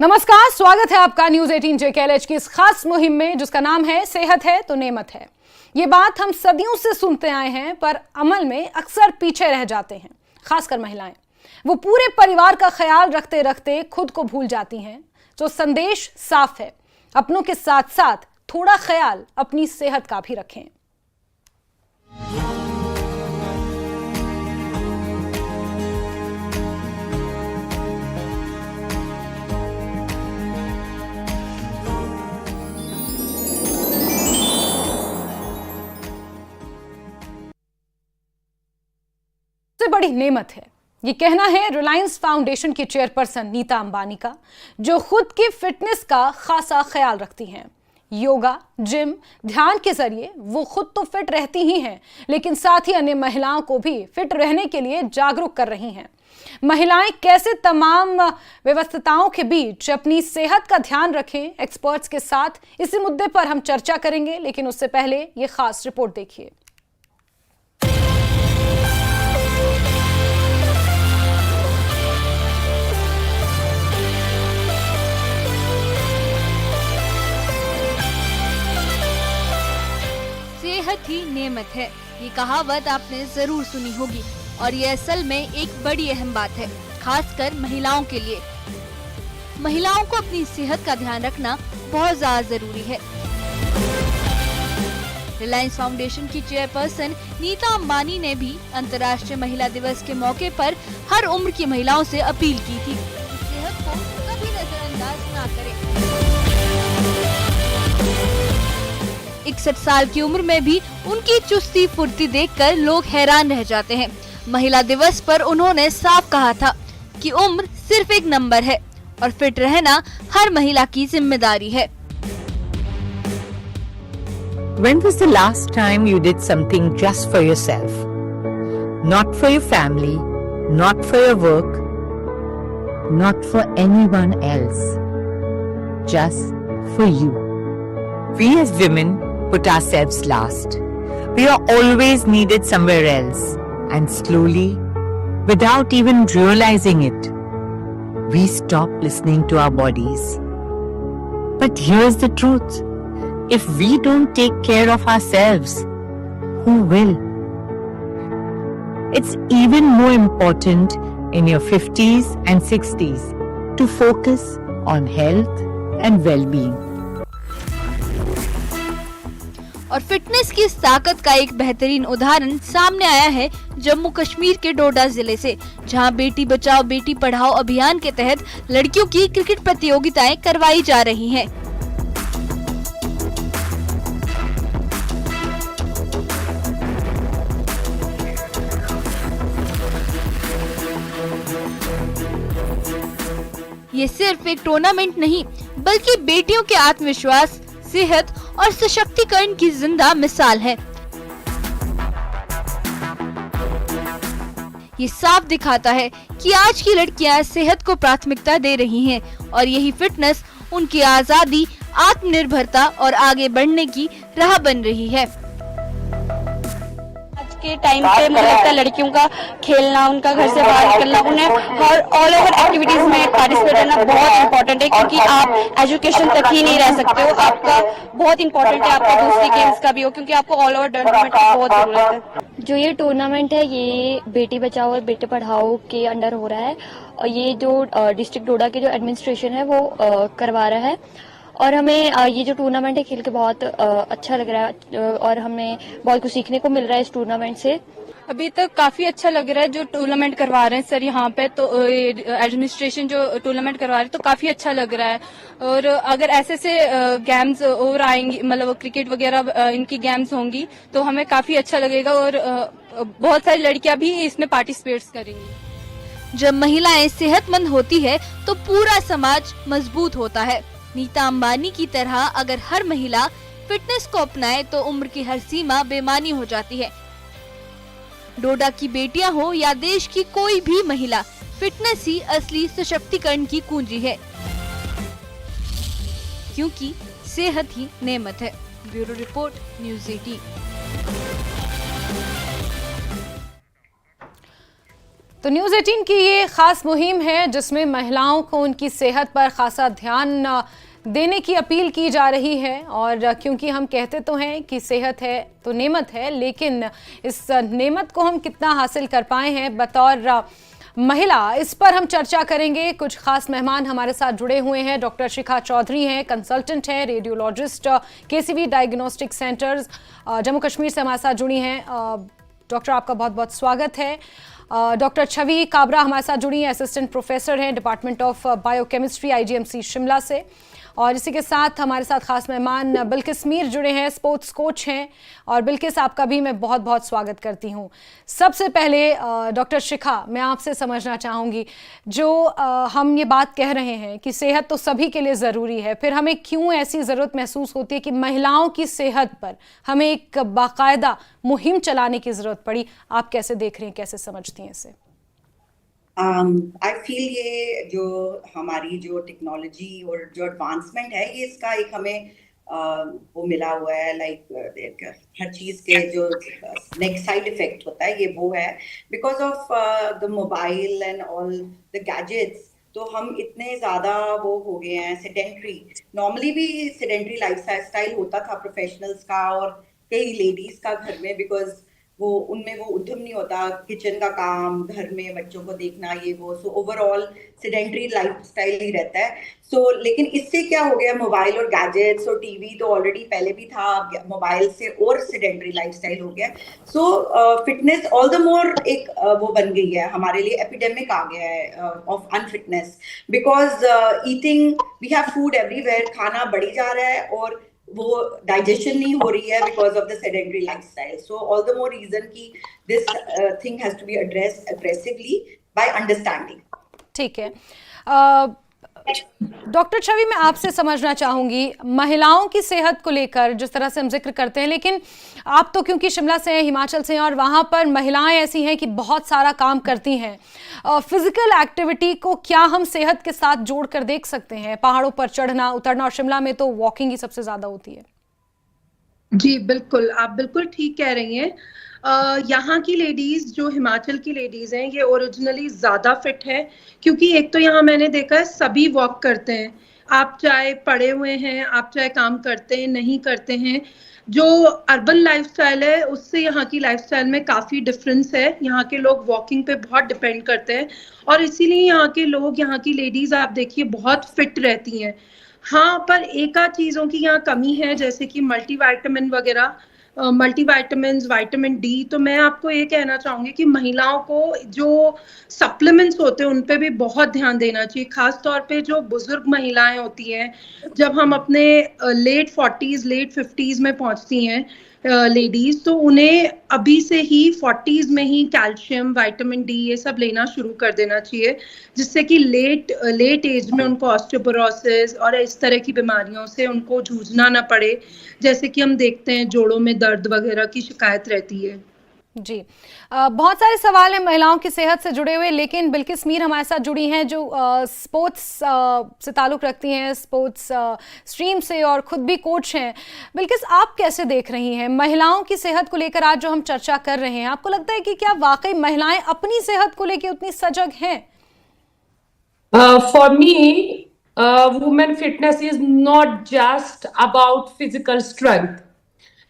नमस्कार, स्वागत है आपका न्यूज 18 JKLH की इस खास मुहिम में जिसका नाम है सेहत है तो नेमत है। ये बात हम सदियों से सुनते आए हैं पर अमल में अक्सर पीछे रह जाते हैं, खासकर महिलाएं। वो पूरे परिवार का ख्याल रखते रखते खुद को भूल जाती हैं। तो संदेश साफ है, अपनों के साथ साथ थोड़ा ख्याल अपनी सेहत का भी रखें। सबसे बड़ी नेमत है, ये कहना है रिलायंस फाउंडेशन की चेयरपर्सन नीता अंबानी का, जो खुद की फिटनेस का खासा ख्याल रखती हैं। योगा, जिम, ध्यान के जरिए वो खुद तो फिट रहती ही हैं, लेकिन साथ ही अन्य महिलाओं को भी फिट रहने के लिए जागरूक कर रही हैं। महिलाएं कैसे तमाम व्यस्तताओं के बीच अपनी सेहत का ध्यान रखें, एक्सपर्ट्स के साथ इसी मुद्दे पर हम चर्चा करेंगे, लेकिन उससे पहले ये खास रिपोर्ट देखिए। सेहत ही नेमत है, ये कहावत आपने जरूर सुनी होगी और ये असल में एक बड़ी अहम बात है, खासकर महिलाओं के लिए। महिलाओं को अपनी सेहत का ध्यान रखना बहुत ज्यादा जरूरी है। रिलायंस फाउंडेशन की चेयरपर्सन नीता अंबानी ने भी अंतर्राष्ट्रीय महिला दिवस के मौके पर हर उम्र की महिलाओं से अपील की थी, सेहत को कभी नजरअंदाज ना करें। 61 साल की उम्र में भी उनकी चुस्ती फुर्ती देखकर लोग हैरान रह जाते हैं। महिला दिवस पर उन्होंने साफ कहा था कि उम्र सिर्फ एक नंबर है और फिट रहना हर महिला की जिम्मेदारी है। When was the last time you did something just for yourself? Not for your family, not for your work, not for anyone else. Just for you. We as women put ourselves last. We are always needed somewhere else. And slowly, without even realizing it, we stop listening to our bodies. But here's the truth. If we don't take care of ourselves, who will? It's even more important in your 50s and 60s to focus on health and well-being. और fitness की इस ताकत का एक बेहतरीन उदाहरण सामने आया है जम्मू कश्मीर के डोडा जिले से, जहां बेटी बचाओ बेटी पढ़ाओ अभियान के तहत लड़कियों की क्रिकेट प्रतियोगिताएं करवाई जा रही हैं। ये सिर्फ एक टूर्नामेंट नहीं, बल्कि बेटियों के आत्मविश्वास, सेहत और सशक्तिकरण की जिंदा मिसाल है। ये साफ दिखाता है कि आज की लड़कियां सेहत को प्राथमिकता दे रही हैं और यही फिटनेस उनकी आजादी, आत्मनिर्भरता और आगे बढ़ने की राह बन रही है। के टाइम पे मुझे लगता है लड़कियों का खेलना, उनका घर से बाहर निकलना, उन्हें हर ऑल ओवर एक्टिविटीज में पार्टिसिपेट करना बहुत इंपॉर्टेंट है, क्योंकि आप एजुकेशन तक ही नहीं रह सकते हो। आपका बहुत इंपॉर्टेंट है आपका दूसरी गेम्स का भी हो, क्योंकि आपको ऑल ओवर डेवलपमेंट की बहुत जरूरत है। जो ये टूर्नामेंट है ये बेटी बचाओ और बेटी पढ़ाओ के अंडर हो रहा है और ये जो डिस्ट्रिक्ट डोडा के जो एडमिनिस्ट्रेशन है वो करवा रहा है और हमें ये जो टूर्नामेंट है खेल के बहुत अच्छा लग रहा है और हमें बहुत कुछ सीखने को मिल रहा है इस टूर्नामेंट से। अभी तक काफी अच्छा लग रहा है जो टूर्नामेंट करवा रहे हैं सर यहाँ पे, तो एडमिनिस्ट्रेशन जो टूर्नामेंट करवा रहे हैं तो काफी अच्छा लग रहा है। और अगर ऐसे से गेम्स और आएंगी, मतलब क्रिकेट वगैरह इनकी गेम्स होंगी तो हमें काफी अच्छा लगेगा और बहुत सारी लड़कियां भी इसमें पार्टिसिपेट करेंगी। जब महिलाएं सेहतमंद होती है तो पूरा समाज मजबूत होता है। नीता अंबानी की तरह अगर हर महिला फिटनेस को अपनाए तो उम्र की हर सीमा बेमानी हो जाती है। डोडा की बेटियां हो या देश की कोई भी महिला, फिटनेस ही असली सशक्तिकरण की कुंजी है, क्योंकि सेहत ही नेमत है। Bureau report, news 18। तो न्यूज़ 18 की ये खास मुहिम है जिसमें महिलाओं को उनकी सेहत पर खासा ध्यान देने की अपील की जा रही है। और क्योंकि हम कहते तो हैं कि सेहत है तो नेमत है, लेकिन इस नेमत को हम कितना हासिल कर पाए हैं बतौर महिला, इस पर हम चर्चा करेंगे। कुछ खास मेहमान हमारे साथ जुड़े हुए हैं। डॉक्टर शिखा चौधरी हैं, कंसल्टेंट हैं, radiologist, KCV diagnostic centres Jammu Kashmir से हमारे साथ जुड़ी हैं। डॉक्टर, आपका बहुत बहुत स्वागत है। डॉक्टर छवि काबरा हमारे साथ जुड़ी हैं, असिस्टेंट प्रोफेसर हैं department of biochemistry IGMC Shimla से। और इसी के साथ हमारे साथ खास मेहमान बिल्किस मीर जुड़े हैं, स्पोर्ट्स कोच हैं। और बिल्किस, आपका भी मैं बहुत बहुत स्वागत करती हूं। सबसे पहले डॉक्टर शिखा, मैं आपसे समझना चाहूँगी, जो हम ये बात कह रहे हैं कि सेहत तो सभी के लिए ज़रूरी है, फिर हमें क्यों ऐसी ज़रूरत महसूस होती है कि महिलाओं की सेहत पर हमें एक बाकायदा मुहिम चलाने की ज़रूरत पड़ी? आप कैसे देख रहे हैं, कैसे समझती हैं इसे? आई फील ये जो हमारी जो टेक्नोलॉजी और जो एडवांसमेंट है, ये इसका एक हमें वो मिला हुआ है, लाइक हर चीज के जो नेक्स्ट साइड इफेक्ट होता है, ये वो है because of the mobile and all the gadgets. तो हम इतने ज्यादा वो हो गए हैं सेडेंट्री। नॉर्मली भी सेडेंट्री लाइफ स्टाइल होता था प्रोफेशनल्स का और कई लेडीज का घर में, बिकॉज वो उनमें वो उद्यम नहीं होता, किचन का काम, घर में बच्चों को देखना, ये वो। So overall sedentary lifestyle ही रहता है। लेकिन इससे क्या हो गया, मोबाइल और गैजेट्स और टीवी तो ऑलरेडी पहले भी था, मोबाइल से और सेडेंट्री लाइफ स्टाइल हो गया। फिटनेस ऑल द मोर एक वो बन गई है हमारे लिए, एपिडेमिक आ गया है of unfitness, because eating, we have food everywhere, खाना बढ़ी जा रहा है और वो डाइजेशन नहीं हो रही है because of the sedentary lifestyle. So all the more reason की this thing has to be addressed aggressively by understanding. ठीक है। डॉक्टर छवि, मैं आपसे समझना चाहूंगी, महिलाओं की सेहत को लेकर जिस तरह से हम जिक्र करते हैं, लेकिन आप तो क्योंकि शिमला से हैं, हिमाचल से हैं, और वहाँ पर महिलाएं ऐसी हैं कि बहुत सारा काम करती हैं। फिजिकल एक्टिविटी को क्या हम सेहत के साथ जोड़कर देख सकते हैं? पहाड़ों पर चढ़ना उतरना, और शिमला में तो वॉकिंग ही सबसे ज्यादा होती है। जी बिल्कुल, आप बिल्कुल ठीक कह रही हैं। यहाँ की लेडीज, जो हिमाचल की लेडीज हैं, ये ओरिजिनली ज़्यादा फिट है, क्योंकि एक तो यहाँ मैंने देखा है सभी वॉक करते हैं। आप चाहे पढ़े हुए हैं, आप चाहे काम करते हैं नहीं करते हैं, जो अर्बन लाइफस्टाइल है उससे यहाँ की लाइफस्टाइल में काफ़ी डिफरेंस है। यहाँ के लोग वॉकिंग पे बहुत डिपेंड करते हैं और इसीलिए यहाँ के लोग, यहाँ की लेडीज आप देखिए बहुत फिट रहती हैं। हाँ, पर एक आध चीज़ों की यहाँ कमी है, जैसे कि मल्टीविटामिन वगैरह, मल्टीविटामिन, विटामिन डी। तो मैं आपको ये कहना चाहूँगी कि महिलाओं को जो सप्लीमेंट्स होते हैं उन पे भी बहुत ध्यान देना चाहिए, खास तौर पे जो बुजुर्ग महिलाएं होती हैं, जब हम अपने लेट 40s लेट 50s में पहुँचती हैं लेडीज, तो उन्हें अभी से ही 40s में ही कैल्शियम, विटामिन डी ये सब लेना शुरू कर देना चाहिए, जिससे कि लेट एज में उनको ऑस्टियोपोरोसिस और इस तरह की बीमारियों से उनको जूझना ना पड़े, जैसे कि हम देखते हैं जोड़ों में दर्द वगैरह की शिकायत रहती है। जी, बहुत सारे सवाल हैं महिलाओं की सेहत से जुड़े हुए, लेकिन बिल्किस मीर हमारे साथ जुड़ी हैं जो स्पोर्ट्स से ताल्लुक़ रखती हैं, स्पोर्ट्स स्ट्रीम से, और खुद भी कोच हैं। बिल्किस, आप कैसे देख रही हैं महिलाओं की सेहत को लेकर आज जो हम चर्चा कर रहे हैं? आपको लगता है कि क्या वाकई महिलाएं अपनी सेहत को लेकर उतनी सजग हैं? For me, women fitness is not just about physical strength.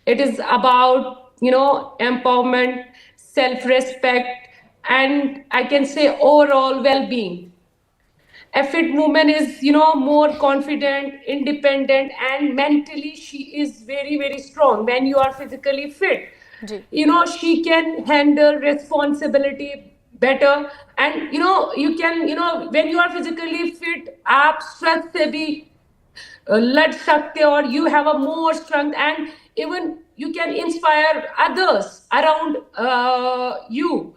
It is about, empowerment, self-respect, and I can say overall well-being. A fit woman is, more confident, independent, and mentally she is very, very strong. When you are physically fit, she can handle responsibility better, and you can, when you are physically fit, आप stress से भी लड़ सकते, और you have a more strength, and even you can inspire others around you.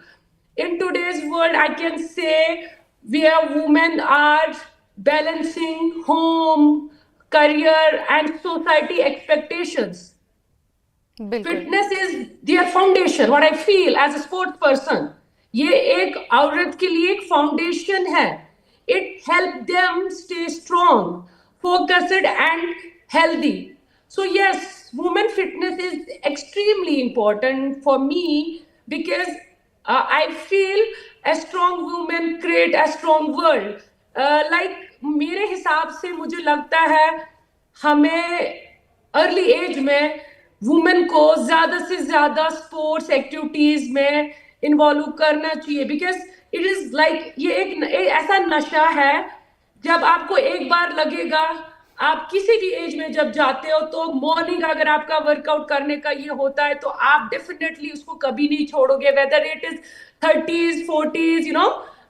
In today's world, I can say where women are balancing home, career, and society expectations. Fitness is their foundation. What I feel as a sports person, ये एक औरत के लिए एक foundation है. It helps them stay strong, focused, and healthy. So yes, women fitness is extremely important for me, because I feel a strong woman create a strong world. Like मेरे हिसाब से मुझे लगता है हमें अर्ली एज में women को ज्यादा से ज्यादा स्पोर्ट्स एक्टिविटीज में इन्वॉल्व करना चाहिए, बिकॉज इट इज लाइक ये एक ऐसा नशा है, जब आपको एक बार लगेगा, आप किसी भी एज में जब जाते हो तो मॉर्निंग अगर आपका वर्कआउट करने का ये होता है तो आप डेफिनेटली उसको कभी नहीं छोड़ोगे, whether it is 30s 40s,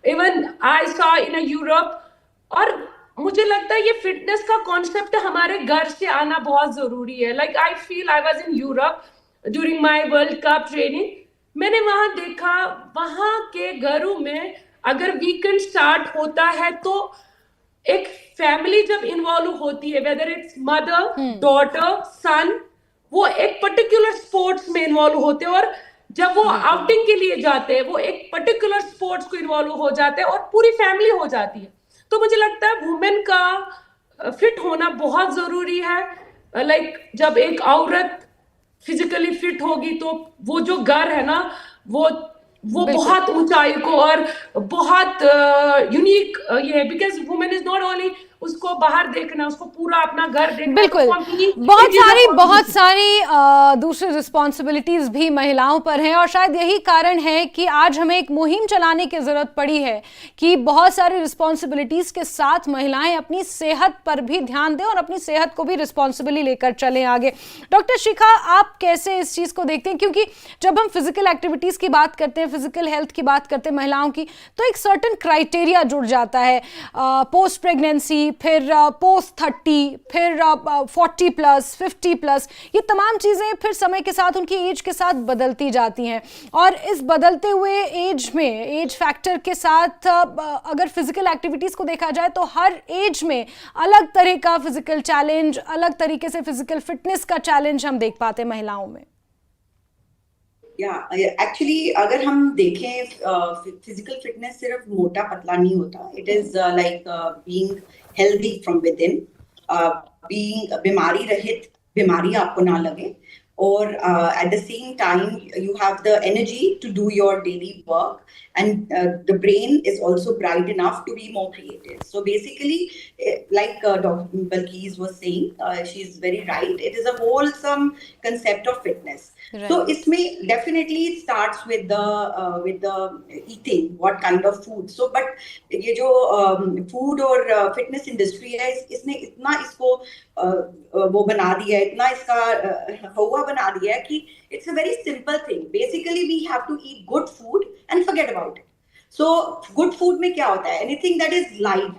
even I saw in Europe. और मुझे लगता है ये फिटनेस का कॉन्सेप्ट हमारे घर से आना बहुत जरूरी है। Like I feel I was in Europe during my world cup training, मैंने वहां देखा वहां के घरों में अगर वीकेंड स्टार्ट होता है तो एक फैमिली जब इन्वॉल्व होती है, वेदर इट्स मदर डॉटर सन, वो एक पर्टिकुलर स्पोर्ट्स में इन्वॉल्व होते हैं, और जब वो आउटिंग के लिए जाते हैं वो एक पर्टिकुलर स्पोर्ट्स को इन्वॉल्व हो जाते हैं और पूरी फैमिली हो जाती है। तो मुझे लगता है वुमेन का फिट होना बहुत जरूरी है। लाइक जब एक औरत फिजिकली फिट होगी तो वो जो घर है ना वो बहुत ऊंचाई को और बहुत यूनिक ये, because women is not only उसको बाहर देखना, उसको पूरा अपना घर देखना। बिल्कुल, बहुत सारी दूसरी रिस्पॉन्सिबिलिटीज भी महिलाओं पर हैं, और शायद यही कारण है कि आज हमें एक मुहिम चलाने की जरूरत पड़ी है कि बहुत सारी रिस्पॉन्सिबिलिटीज के साथ महिलाएं अपनी सेहत पर भी ध्यान दें और अपनी सेहत को भी रिस्पॉन्सिबिलिटी लेकर चलें आगे। डॉक्टर शिखा, आप कैसे इस चीज को देखते हैं? क्योंकि जब हम फिजिकल एक्टिविटीज की बात करते हैं, फिजिकल हेल्थ की बात करते हैं महिलाओं की, तो एक सर्टेन क्राइटेरिया जुड़ जाता है, पोस्ट प्रेगनेंसी, फिर पोस्ट 30, फिर 40+, 50+, ये तमाम चीज़ें फिर समय के साथ उनकी एज के साथ बदलती जाती हैं। और इस बदलते हुए एज में, एज फैक्टर के साथ अगर फिजिकल एक्टिविटीज़ को देखा जाए तो हर एज में अलग तरह का फिजिकल चैलेंज, अलग तरीके से फिजिकल फिटनेस का चैलेंज हम देख पाते हैं महिलाओं में। एक्चुअली अगर हम देखें फिजिकल फिटनेस सिर्फ मोटा पतला नहीं होता, it is like being healthy from with in, being बीमारी रहित, बीमारी आपको ना लगे, और at the same time you have the energy to do your daily work, and the brain is also bright enough to be more creative. So basically, like Dr. Balkis was saying, she's very right, it is a wholesome concept of fitness. Right. So isme definitely it starts with the eating, what kind of food. So but ye jo food और fitness industry है, इसने इतना इसको वो बना दिया है, इतना इसका हुआ बना दिया है कि it's a very simple thing. Basically we have to eat good food and forget about it. So good food में क्या होता है? Anything that is live.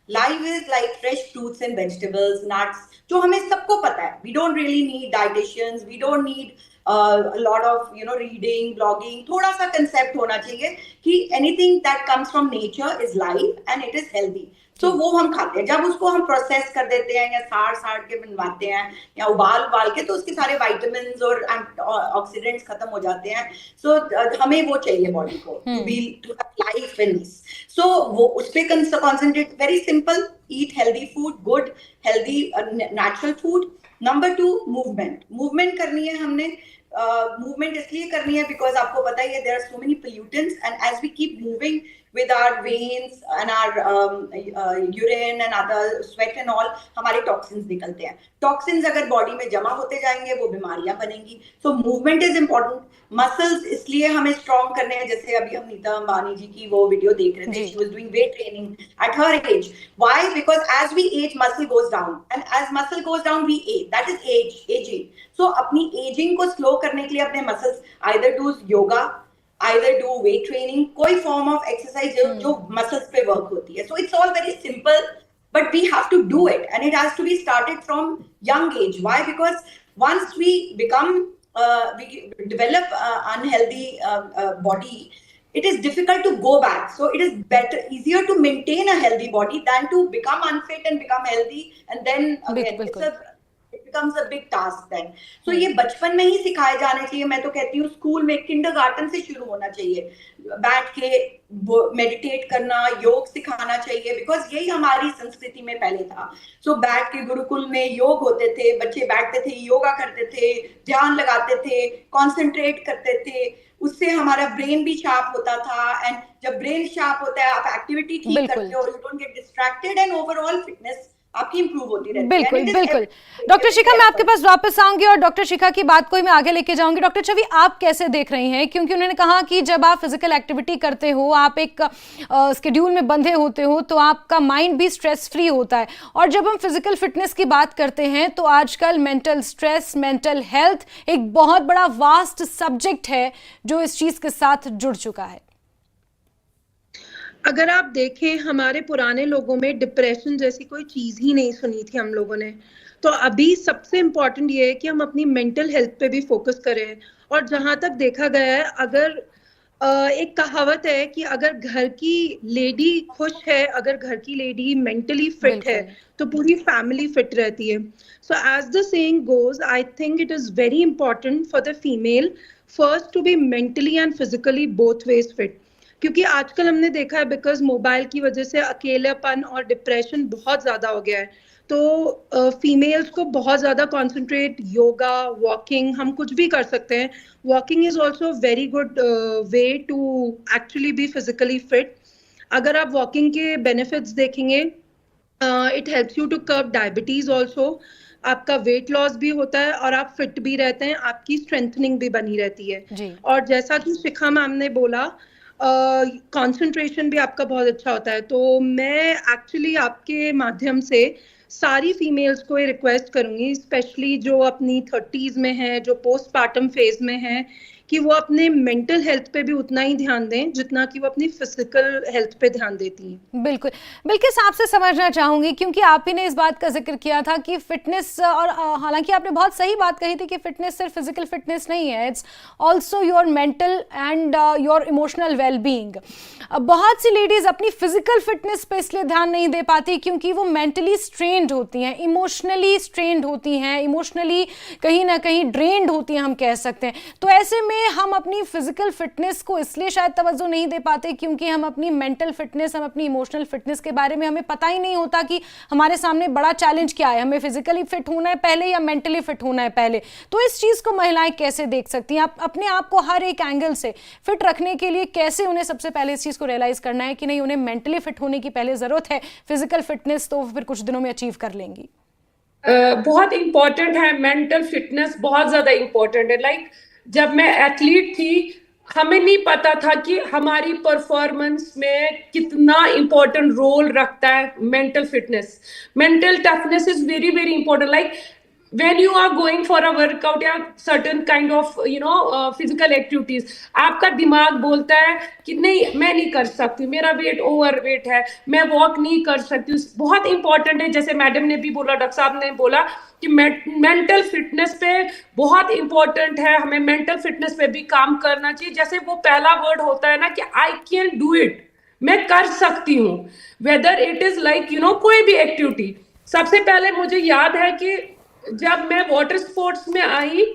Live is like fresh fruits and vegetables, nuts, जो हमें सबको पता है. We don't really need dietitians. We don't need a lot of reading, blogging. थोड़ा सा concept होना चाहिए कि anything that comes from nature is live and it is healthy. तो वो हम खाते हैं। जब उसको हम प्रोसेस कर देते हैं या साड़ के बनवाते हैं या उबाल के, तो उसके सारे विटामिन्स और ऑक्सीडेंट्स खत्म हो जाते हैं। सो हमें वो चाहिए बॉडी को to have life in this. So वो उस पे concentrate, very simple, eat healthy food, good healthy natural food. Number 2, movement करनी है हमने। मूवमेंट इसलिए करनी है बिकॉज आपको पता ही है there are so many pollutants, and as we keep moving with our veins and our urine and other sweat and all, हमारे toxins निकलते हैं। Toxins अगर body में जमा होते जाएंगे वो बीमारियां बनेंगी। So movement is important. Muscles इसलिए हमें strong करने हैं, जैसे अभी हम नीता अंबानी जी की वो वीडियो देख रहे थे, she was doing weight training at her age. Why? Because as we age, muscle goes down, and as muscle goes down, we age. That is aging. So अपनी aging को slow करने के लिए अपने muscles either do yoga, either do weight training, कोई form of exercise जो muscles पे work होती है. So it's all very simple, but we have to do it, and it has to be started from young age. Why? Because once we we develop unhealthy body, it is difficult to go back. So it is easier to maintain a healthy body than to become unfit and become healthy, and then again it's a becomes a big task then. So ये बचपन में ही सिखाए जाने चाहिए. मैं तो कहती हूँ स्कूल में किंडरगार्टन से शुरू होना चाहिए. बैठ के मेडिटेट करना, योग सिखाना चाहिए, बिकॉज यही हमारी संस्कृति में पहले था. सो बैठ के गुरुकुल में योग होते थे, बच्चे बैठते थे, योगा करते थे, ध्यान लगाते थे, कॉन्सेंट्रेट करते थे. उससे हमारा ब्रेन भी शार्प होता था. एंड जब ब्रेन शार्प होता है, आप एक्टिविटी ठीक करते हो, you don't get distracted, and overall fitness आपकी इंप्रूव होती रहती है. बिल्कुल बिल्कुल. डॉक्टर शिखा, मैं आपके पास वापस आऊंगी और डॉक्टर शिखा की बात को ही मैं आगे लेके जाऊंगी. डॉक्टर छवि, आप कैसे देख रही हैं, क्योंकि उन्होंने कहा कि जब आप फिजिकल एक्टिविटी करते हो, आप एक स्केड्यूल में बंधे होते हो, तो आपका माइंड भी स्ट्रेस फ्री होता है. और जब हम फिजिकल फिटनेस की बात करते हैं तो आजकल मेंटल स्ट्रेस, मेंटल हेल्थ एक बहुत बड़ा वास्ट सब्जेक्ट है जो इस चीज के साथ जुड़ चुका है. अगर आप देखें, हमारे पुराने लोगों में डिप्रेशन जैसी कोई चीज ही नहीं सुनी थी हम लोगों ने. तो अभी सबसे इम्पोर्टेंट ये है कि हम अपनी मेंटल हेल्थ पे भी फोकस करें. और जहां तक देखा गया है, अगर एक कहावत है कि अगर घर की लेडी खुश है, अगर घर की लेडी मेंटली फिट है, तो पूरी फैमिली फिट रहती है. So as the saying goes, I think it is very important for the female first to be mentally and physically both ways fit. क्योंकि आजकल हमने देखा है, बिकॉज मोबाइल की वजह से अकेलापन और डिप्रेशन बहुत ज्यादा हो गया है. तो फीमेल्स को बहुत ज्यादा कॉन्सेंट्रेट, योगा, वॉकिंग, हम कुछ भी कर सकते हैं. Walking is also very good way to actually be physically fit. अगर आप वॉकिंग के बेनिफिट्स देखेंगे, it helps you to curb diabetes also. आपका वेट लॉस भी होता है और आप फिट भी रहते हैं, आपकी स्ट्रेंथनिंग भी बनी रहती है. और जैसा कि शिखा मैम ने बोला, कंसंट्रेशन भी आपका बहुत अच्छा होता है. तो मैं एक्चुअली आपके माध्यम से सारी फीमेल्स को ये रिक्वेस्ट करूंगी, स्पेशली जो अपनी 30s में है, जो पोस्टपार्टम फेज में है, कि वो अपने मेंटल हेल्थ पे भी उतना ही ध्यान दें जितना कि वो अपनी फिजिकल हेल्थ पे ध्यान देती हैं. बिल्कुल. बिल्किस, आपसे समझना चाहूंगी, क्योंकि आप ही ने इस बात का जिक्र किया था कि फिटनेस, और हालांकि आपने बहुत सही बात कही थी कि फिटनेस सिर्फ फिजिकल फिटनेस नहीं है, it's also your mental and your emotional wellbeing. बहुत सी लेडीज अपनी फिजिकल फिटनेस पे इसलिए ध्यान नहीं दे पाती क्योंकि वो मेंटली स्ट्रेन्ड होती हैं, इमोशनली स्ट्रेन्ड होती हैं, इमोशनली कहीं ना कहीं ड्रेन्ड होती हैं, हम कह सकते हैं. तो ऐसे में हम अपनी फिजिकल फिटनेस को इसलिए शायद तवज्जो नहीं दे पाते क्योंकि हम अपनी मेंटल फिटनेस, हम अपनी इमोशनल फिटनेस के बारे में हमें पता ही नहीं होता कि हमारे सामने बड़ा चैलेंज क्या है, हमें फिजिकली फिट होना है पहले या मेंटली फिट होना है पहले. तो इस चीज को महिलाएं कैसे देख सकती हैं? आप अपने आप को हर एक एंगल से फिट रखने के लिए कैसे उन्हें सबसे पहले इस चीज को रियलाइज करना है कि नहीं, उन्हें मेंटली फिट होने की पहले जरूरत है, फिजिकल फिटनेस तो फिर कुछ दिनों में अचीव कर लेंगी. बहुत इंपॉर्टेंट है, मेंटल फिटनेस बहुत ज्यादा इंपॉर्टेंट है. लाइक जब मैं एथलीट थी, हमें नहीं पता था कि हमारी परफॉर्मेंस में कितना इंपॉर्टेंट रोल रखता है mental fitness. Mental toughness is very very important. Like when you are going for a workout या certain kind of physical activities, आपका दिमाग बोलता है कि नहीं, मैं नहीं कर सकती, मेरा वेट ओवर वेट है, मैं वॉक नहीं कर सकती. बहुत इंपॉर्टेंट है, जैसे मैडम ने भी बोला, डॉक्टर साहब ने बोला कि मेंटल फिटनेस पे बहुत इंपॉर्टेंट है, हमें मेंटल फिटनेस पे भी काम करना चाहिए. जैसे वो पहला वर्ड होता है ना कि आई कैन डू इट, मैं कर सकती हूँ, वेदर इट इज लाइक कोई भी एक्टिविटी. सबसे पहले मुझे याद है कि जब मैं वाटर स्पोर्ट्स में आई,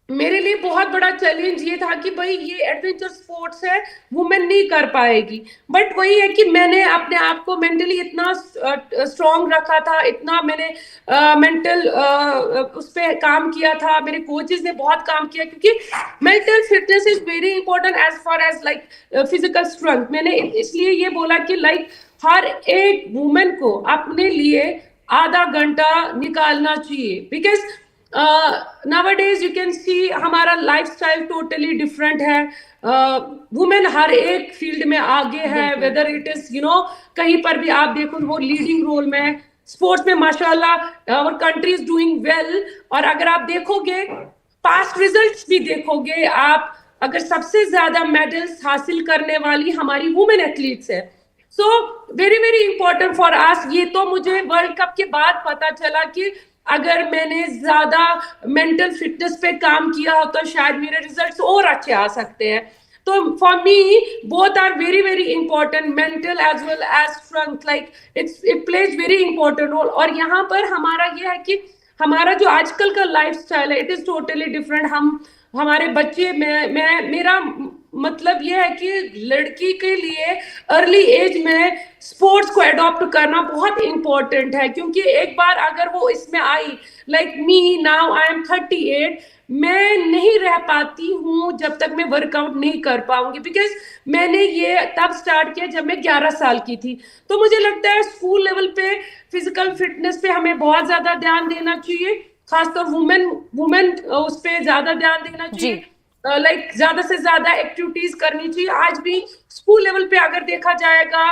मेरे लिए बहुत बड़ा चैलेंज ये था कि भाई ये एडवेंचर स्पोर्ट्स है, वुमेन नहीं कर पाएगी. बट वही है कि मैंने अपने आप को मेंटली इतना स्ट्रॉन्ग रखा था, इतना मैंने मेंटल उस पर काम किया था, मेरे कोचेस ने बहुत काम किया, क्योंकि mental fitness is very important as far as like physical strength. मैंने इसलिए ये बोला कि लाइक हर एक वुमेन को अपने लिए आधा घंटा निकालना चाहिए, because nowadays you can see हमारा लाइफस्टाइल टोटली डिफरेंट है. वुमेन हर एक फील्ड में आगे है, वेदर इट इज कहीं पर भी आप देखो वो लीडिंग रोल में है. स्पोर्ट्स में माशाल्लाह our country is doing well. और अगर आप देखोगे पास्ट रिजल्ट्स भी देखोगे आप, अगर सबसे ज्यादा मेडल्स हासिल करने वाली हमारी वुमेन एथलीट्स है. So very very important for us. ये तो मुझे वर्ल्ड कप के बाद पता चला कि अगर मैंने ज्यादा मेंटल फिटनेस पे काम किया हो तो शायद मेरे रिजल्ट्स और अच्छे आ सकते हैं. तो for me both are very very important, mental as well as strength. Like it plays very important role. और यहाँ पर हमारा ये है कि हमारा जो आजकल का लाइफस्टाइल है, इट इज टोटली डिफरेंट। हमारे बच्चे, मेरा मतलब ये है कि लड़की के लिए अर्ली एज में स्पोर्ट्स को अडॉप्ट करना बहुत इंपॉर्टेंट है, क्योंकि एक बार अगर वो इसमें आई, like me now I am 38, मैं नहीं रह पाती हूँ जब तक मैं वर्कआउट नहीं कर पाऊंगी, बिकॉज मैंने ये तब स्टार्ट किया जब मैं 11 साल की थी। तो मुझे लगता है स्कूल लेवल पे फिजिकल फिटनेस पे हमें बहुत ज्यादा ध्यान देना चाहिए, खासतौर वुमेन उस पे ज्यादा ध्यान देना चाहिए, लाइक ज्यादा से ज्यादा एक्टिविटीज करनी चाहिए। आज भी स्कूल लेवल पे अगर देखा जाएगा,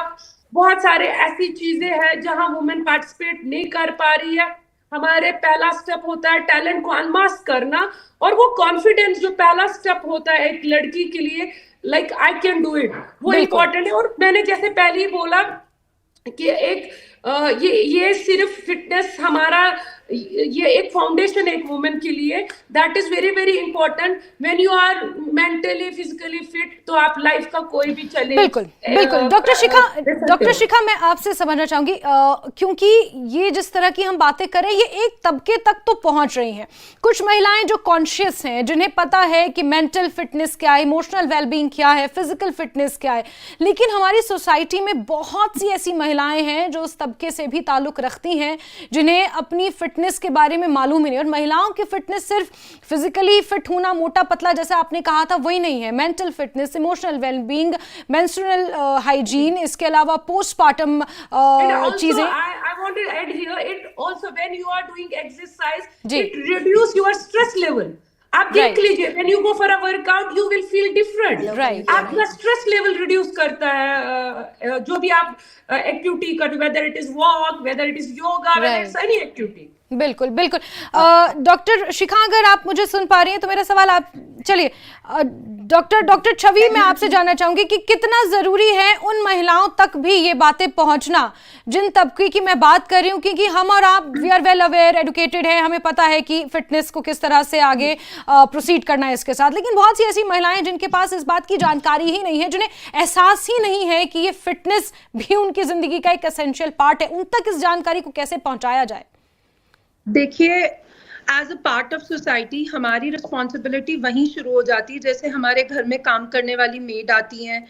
बहुत सारे ऐसी चीजें हैं जहां वुमेन पार्टिसिपेट नहीं कर पा रही है। हमारे पहला स्टेप होता है टैलेंट को अनमास्क करना, और वो कॉन्फिडेंस जो पहला स्टेप होता है एक लड़की के लिए, like I can do it, वो इम्पोर्टेंट है। और मैंने जैसे पहले ही बोला कि एक ये सिर्फ फिटनेस हमारा, ये एक फाउंडेशन है एक वुमेन के लिए, that is very very important. When you are mentally physically fit, तो आप लाइफ का कोई भी चैलेंज। बिल्कुल बिल्कुल। डॉक्टर शिखा मैं आपसे समझना चाहूंगी, क्योंकि ये जिस तरह की हम बातें करें ये एक तबके तक तो पहुंच रही हैं, कुछ महिलाएं जो कॉन्शियस हैं, जिन्हें पता है कि मेंटल फिटनेस क्या है, इमोशनल वेलबींग क्या है, फिजिकल फिटनेस क्या है, लेकिन हमारी सोसाइटी में बहुत सी ऐसी महिलाएं हैं जो उस तबके से भी ताल्लुक रखती हैं, जिन्हें अपनी फिटनेस के बारे में मालूम ही नहीं। और महिलाओं की फिटनेस सिर्फ फिजिकली फिट होना, मोटा पतला जैसा आपने कहा था, वही नहीं है। Mental fitness, emotional wellbeing, menstrual hygiene, इसके अलावा पोस्टपार्टम चीजें। I want to add here, it also when you are doing exercise, it reduce your stress level. आप देख लीजिए, when you go for a workout, you will feel different. आपका stress level reduce करता है, जो भी आप एक्टिविटी करते, whether it is walk, whether it is yoga, whether it's any activity. बिल्कुल बिल्कुल। डॉक्टर शिखा, अगर आप मुझे सुन पा रही हैं तो मेरा सवाल आप, चलिए डॉक्टर छवि, मैं आपसे जानना चाहूंगी कि कितना जरूरी है उन महिलाओं तक भी ये बातें पहुंचना जिन तबके की मैं बात कर रही हूँ, क्योंकि हम और आप we are well aware, educated है, हमें पता है कि फिटनेस को किस तरह से आगे प्रोसीड करना है इसके साथ, लेकिन बहुत सी ऐसी महिलाएं जिनके पास इस बात की जानकारी ही नहीं है, जिन्हें एहसास ही नहीं है कि ये फिटनेस भी उनकी जिंदगी का एक एसेंशियल पार्ट है, उन तक इस जानकारी को कैसे पहुंचाया जाए? देखिए, as a part of society हमारी रिस्पॉन्सिबिलिटी वहीं शुरू हो जाती है, जैसे हमारे घर में काम करने वाली मेड आती हैं,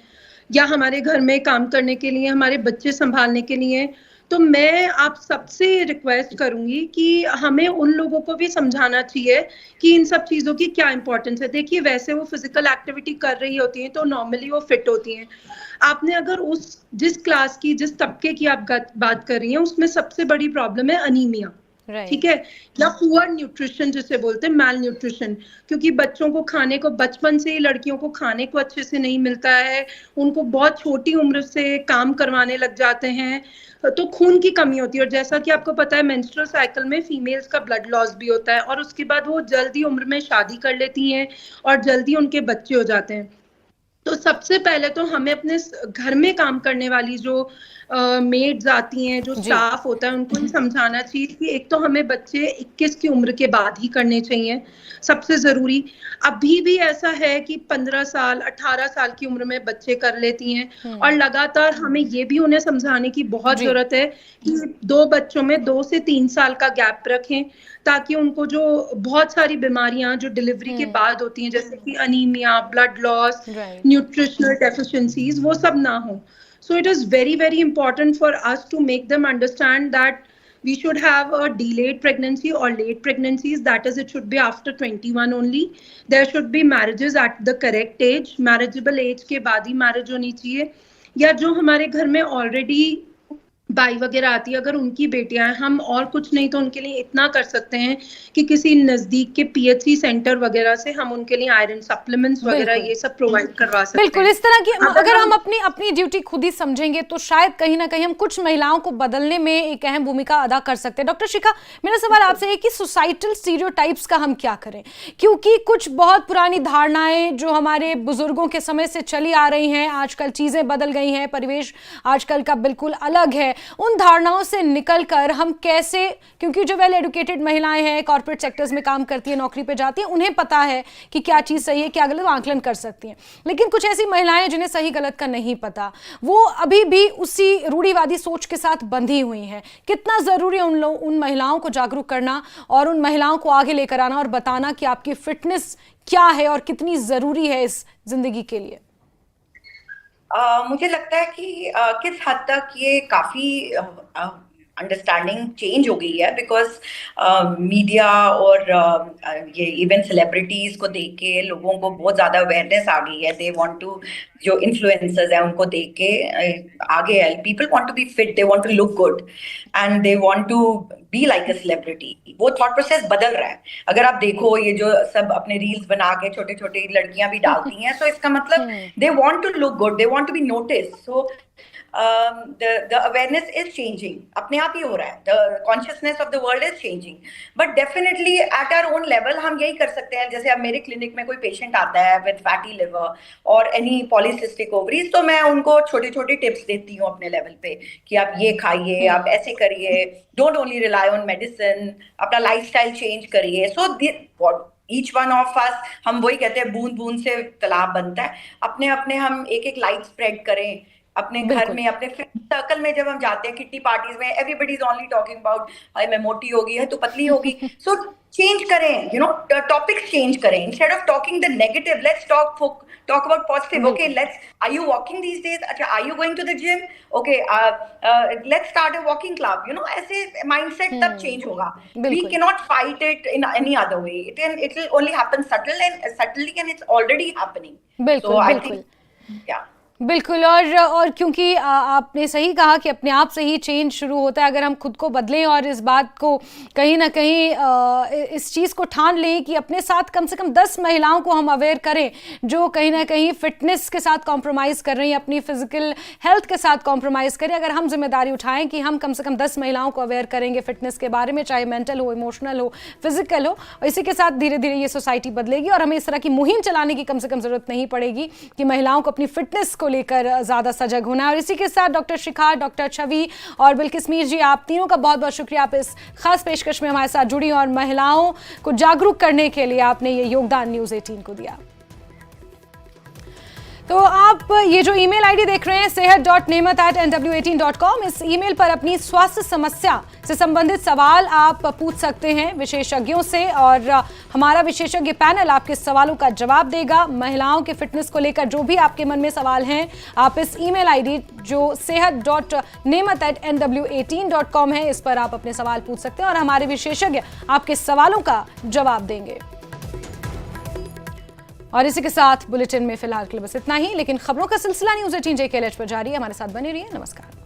या हमारे घर में काम करने के लिए, हमारे बच्चे संभालने के लिए। तो मैं आप सबसे रिक्वेस्ट करूंगी कि हमें उन लोगों को भी समझाना चाहिए कि इन सब चीज़ों की क्या इंपॉर्टेंस है। देखिए, वैसे वो फिजिकल एक्टिविटी कर रही होती हैं तो नॉर्मली वो फिट होती हैं। आपने अगर उस जिस क्लास की, जिस तबके की आप बात कर रही हैं, उसमें सबसे बड़ी प्रॉब्लम है अनीमिया, ठीक है, या पुअर न्यूट्रिशन जिसे बोलते हैं, मैल न्यूट्रिशन, क्योंकि बच्चों को खाने को बचपन से ही, लड़कियों को खाने को अच्छे से नहीं मिलता है, उनको बहुत छोटी उम्र से काम करवाने लग जाते हैं, तो खून की कमी होती है। और जैसा कि आपको पता है, मेंस्ट्रुअल साइकिल में फीमेल्स का ब्लड लॉस भी होता है, और उसके बाद वो जल्दी उम्र में शादी कर लेती हैं और जल्दी उनके बच्चे हो जाते हैं। तो सबसे पहले तो हमें अपने घर में काम करने वाली जो मेड्स आती हैं, जो स्टाफ होता है, उनको ही समझाना चाहिए कि एक तो हमें बच्चे 21 की उम्र के बाद ही करने चाहिए, सबसे जरूरी। अभी भी ऐसा है कि 15 साल 18 साल की उम्र में बच्चे कर लेती हैं, और लगातार हमें ये भी उन्हें समझाने की बहुत जरूरत है कि 2 बच्चों में 2 से 3 साल का गैप रखें, ताकि उनको जो बहुत सारी बीमारियां जो डिलीवरी के बाद होती हैं, जैसे कि anaemia, blood loss, nutritional deficiencies, वो सब ना हो। So it is very, very important for us to make them understand that we should have a delayed pregnancy or late pregnancies. That is, it should be after 21 only. There should be marriages at the correct age. Marriageable age के बाद ही marriage होनी चाहिए। या जो हमारे घर में already by वगैरह आती है, अगर उनकी बेटियां हैं, हम और कुछ नहीं तो उनके लिए इतना कर सकते हैं कि किसी नजदीक के PHC सेंटर वगैरह से हम उनके लिए आयरन सप्लीमेंट्स वगैरह ये सब प्रोवाइड करवा सकते हैं। बिल्कुल, इस तरह की अगर हम अपनी ड्यूटी खुद ही समझेंगे तो शायद कहीं ना कहीं हम कुछ महिलाओं को बदलने में एक अहम भूमिका अदा कर सकते हैं। डॉक्टर शिखा, मेरा सवाल आपसे है कि सोसाइटल स्टीरियोटाइप्स का हम क्या करें, क्योंकि कुछ बहुत पुरानी धारणाएं जो हमारे बुजुर्गों के समय से चली आ रही हैं, आजकल चीजें बदल गई हैं, परिवेश आजकल का बिल्कुल अलग है, उन धारणाओं से निकलकर हम कैसे, क्योंकि जो वेल एजुकेटेड महिलाएं हैं, कॉर्पोरेट सेक्टर्स में काम करती है, नौकरी पे जाती है, उन्हें पता है कि क्या चीज़ सही है क्या गलत, वो आंकलन कर सकती हैं। लेकिन कुछ ऐसी महिलाएं जिन्हें सही गलत का नहीं पता, वो अभी भी उसी रूढ़िवादी सोच के साथ बंधी हुई हैं। कितना ज़रूरी है उन महिलाओं को जागरूक करना और उन महिलाओं को आगे लेकर आना और बताना कि आपकी फिटनेस क्या है और कितनी ज़रूरी है इस जिंदगी के लिए। मुझे लगता है कि किस हद तक ये काफी अंडरस्टैंडिंग चेंज हो गई है, बिकॉज मीडिया और ये इवन सेलिब्रिटीज को देख के लोगों को बहुत ज्यादा अवेयरनेस आ गई है। दे वांट टू, जो इन्फ्लुएंसर्स हैं उनको देख के आगे है, people want to be fit, they want to look good and they want to be like a celebrity. वो थॉट प्रोसेस बदल रहा है। अगर आप देखो ये जो सब अपने रील्स बना के छोटे छोटे लड़कियां भी डालती हैं, तो इसका मतलब they want to look good, they want to be notice. So the awareness is changing, अपने आप ही हो रहा है, the consciousness of the world is changing, but definitely at our own level हम यही कर सकते हैं। जैसे अब मेरे क्लिनिक में कोई पेशेंट आता है with fatty liver और any polycystic ovaries, तो मैं उनको छोटी छोटी टिप्स देती हूँ अपने लेवल पे कि आप ये खाइए, आप ऐसे करिए, don't only rely on medicine, अपना लाइफस्टाइल चेंज करिए। So each one of us, हम वही कहते हैं बूंद बूंद से तालाब बनता है। अपने अपने हम एक एक लाइट स्प्रेड करें अपने घर में, अपने फ्रेंड सर्कल में। जब हम जाते हैं किट्टी पार्टीज में, everybody is only talking about hi मैं मोटी होगी है तो पतली होगी। सो चेंज करें, यू नो, टॉपिक्स चेंज करें। Instead of talking the negative, let's talk about positive. Okay, let's, are you walking these days? अच्छा, are you going to the gym? Okay, let's start a walking club. You know, ऐसे mindset तब change होगा। We can not fight it in any other way, it will only happen subtly and it's already happening. बिल्कुल, बिल्कुल, या बिल्कुल। और क्योंकि आपने सही कहा कि अपने आप से ही चेंज शुरू होता है। अगर हम खुद को बदलें और इस बात को कहीं ना कहीं इस चीज़ को ठान लें कि अपने साथ कम से कम 10 महिलाओं को हम अवेयर करें जो कहीं ना कहीं फिटनेस के साथ कॉम्प्रोमाइज़ कर रही हैं, अपनी फिजिकल हेल्थ के साथ कॉम्प्रोमाइज़ करें। अगर हम जिम्मेदारी उठाएं कि हम कम से कम 10 महिलाओं को अवेयर करेंगे फिटनेस के बारे में, चाहे मेंटल हो, इमोशनल हो, फिजिकल हो, और इसी के साथ धीरे धीरे ये सोसाइटी बदलेगी और हमें इस तरह की मुहिम चलाने की कम से कम ज़रूरत नहीं पड़ेगी कि महिलाओं को अपनी फिटनेस को लेकर ज्यादा सजग होना है। और इसी के साथ डॉक्टर शिखा, डॉक्टर छवि और बिल्किस मीर जी, आप तीनों का बहुत बहुत शुक्रिया। आप इस खास पेशकश में हमारे साथ जुड़ी और महिलाओं को जागरूक करने के लिए आपने ये योगदान न्यूज़ 18 को दिया। तो आप ये जो ईमेल आईडी देख रहे हैं sehat.nemat@nw18.com, इस ईमेल पर अपनी स्वास्थ्य समस्या से संबंधित सवाल आप पूछ सकते हैं विशेषज्ञों से और हमारा विशेषज्ञ पैनल आपके सवालों का जवाब देगा। महिलाओं के फिटनेस को लेकर जो भी आपके मन में सवाल हैं, आप इस ईमेल आईडी जो sehat.nemat@nw18.com है, इस पर आप अपने सवाल पूछ सकते हैं और हमारे विशेषज्ञ आपके सवालों का जवाब देंगे। और इसी के साथ बुलेटिन में फिलहाल के लिए बस इतना ही, लेकिन खबरों का सिलसिला न्यूज़ 18 JKLH पर जारी है। हमारे साथ बने रहिए। नमस्कार।